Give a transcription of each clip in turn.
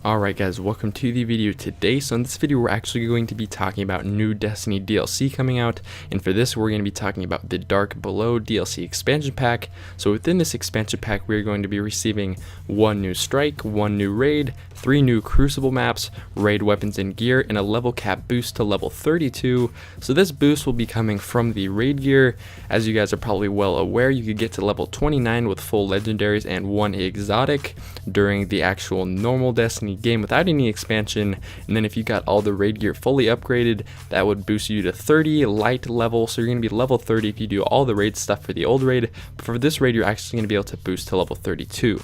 Alright guys, welcome to the video today. So in this video we're actually going to be talking about new Destiny DLC coming out, and for this we're going to be talking about the Dark Below DLC expansion pack. So within this expansion pack we're going to be receiving one new strike, one new raid, 3 new Crucible maps, raid weapons and gear, and a level cap boost to level 32. So this boost will be coming from the raid gear. As you guys are probably well aware, you could get to level 29 with full legendaries and 1 exotic during the actual normal Destiny game without any expansion, and then if you got all the raid gear fully upgraded, that would boost you to 30 light level. So you're going to be level 30 if you do all the raid stuff for the old raid, but for this raid you're actually going to be able to boost to level 32.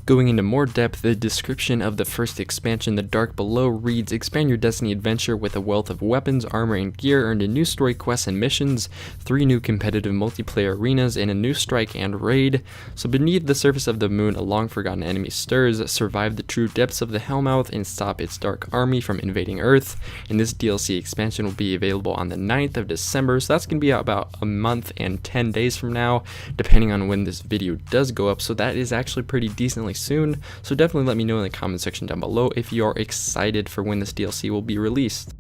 Going into more depth, the description of the first expansion, The Dark Below, reads: expand your Destiny adventure with a wealth of weapons, armor, and gear earned in new story quests and missions, 3 new competitive multiplayer arenas, and a new strike and raid. So beneath the surface of the moon, a long-forgotten enemy stirs. Survive the true depths of the Hellmouth and stop its dark army from invading Earth. And this DLC expansion will be available on the 9th of December, so that's going to be about a month and 10 days from now, depending on when this video does go up. So that is actually pretty decently soon, so definitely let me know in the comment section down below if you are excited for when this DLC will be released.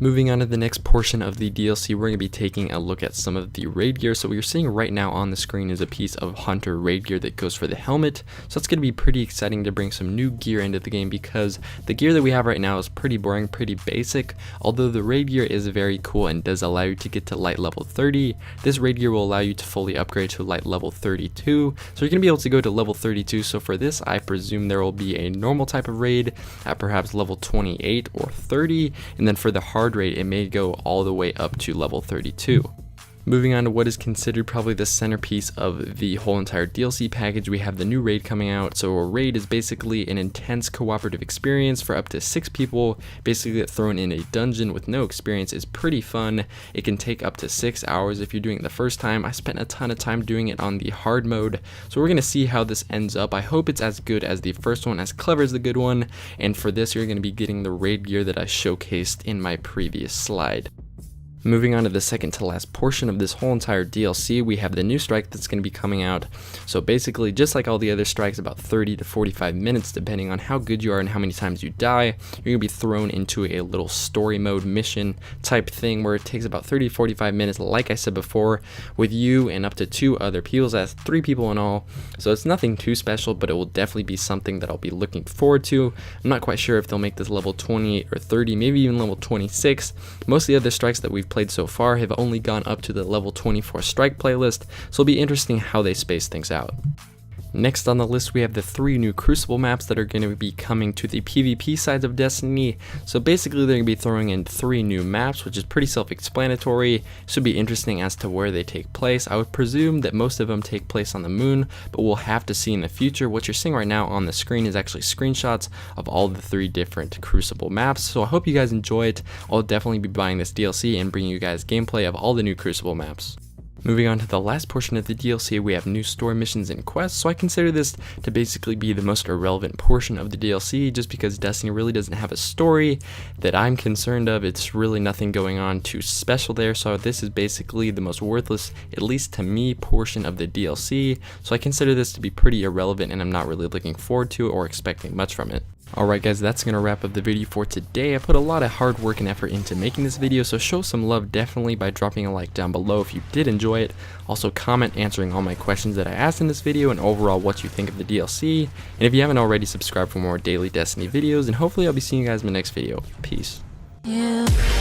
Moving on to the next portion of the DLC, we're going to be taking a look at some of the raid gear. So what you're seeing right now on the screen is a piece of Hunter raid gear that goes for the helmet. So it's going to be pretty exciting to bring some new gear into the game, because the gear that we have right now is pretty boring, pretty basic. Although the raid gear is very cool and does allow you to get to light level 30, this raid gear will allow you to fully upgrade to light level 32. So you're going to be able to go to level 32. So for this, I presume there will be a normal type of raid at perhaps level 28 or 30, and then for the hard raid it may go all the way up to level 32. Moving on to what is considered probably the centerpiece of the whole entire DLC package, we have the new raid coming out. So a raid is basically an intense cooperative experience for up to 6 people. Basically get thrown in a dungeon with no experience. Is pretty fun. It can take up to 6 hours if you're doing it the first time. I spent a ton of time doing it on the hard mode, so we're going to see how this ends up. I hope it's as good as the first one, as clever as the good one, and for this you're going to be getting the raid gear that I showcased in my previous slide. Moving on to the second to last portion of this whole entire DLC, we have the new strike that's going to be coming out. So basically, just like all the other strikes, about 30 to 45 minutes depending on how good you are and how many times you die, you're going to be thrown into a little story mode mission type thing where it takes about 30 to 45 minutes, like I said before, with you and up to 2 other people. So that's 3 people in all. So it's nothing too special, but it will definitely be something that I'll be looking forward to. I'm not quite sure if they'll make this level 28 or 30, maybe even level 26. Most of the other strikes that we've played so far have only gone up to the level 24 strike playlist, so it'll be interesting how they space things out. Next on the list we have the 3 new Crucible maps that are going to be coming to the PvP sides of Destiny. So basically they're going to be throwing in 3 new maps, which is pretty self-explanatory. Should be interesting as to where they take place. I would presume that most of them take place on the moon, but we'll have to see in the future. What you're seeing right now on the screen is actually screenshots of all the 3 different Crucible maps. So I hope you guys enjoy it. I'll definitely be buying this DLC and bringing you guys gameplay of all the new Crucible maps. Moving on to the last portion of the DLC, we have new story missions and quests. So I consider this to basically be the most irrelevant portion of the DLC, just because Destiny really doesn't have a story that I'm concerned of. It's really nothing going on too special there, so this is basically the most worthless, at least to me, portion of the DLC. So I consider this to be pretty irrelevant, and I'm not really looking forward to it or expecting much from it. Alright guys, that's going to wrap up the video for today. I put a lot of hard work and effort into making this video, so show some love definitely by dropping a like down below if you did enjoy it. Also comment answering all my questions that I asked in this video and overall what you think of the DLC. And if you haven't already, subscribe for more daily Destiny videos, and hopefully I'll be seeing you guys in the next video. Peace. Yeah.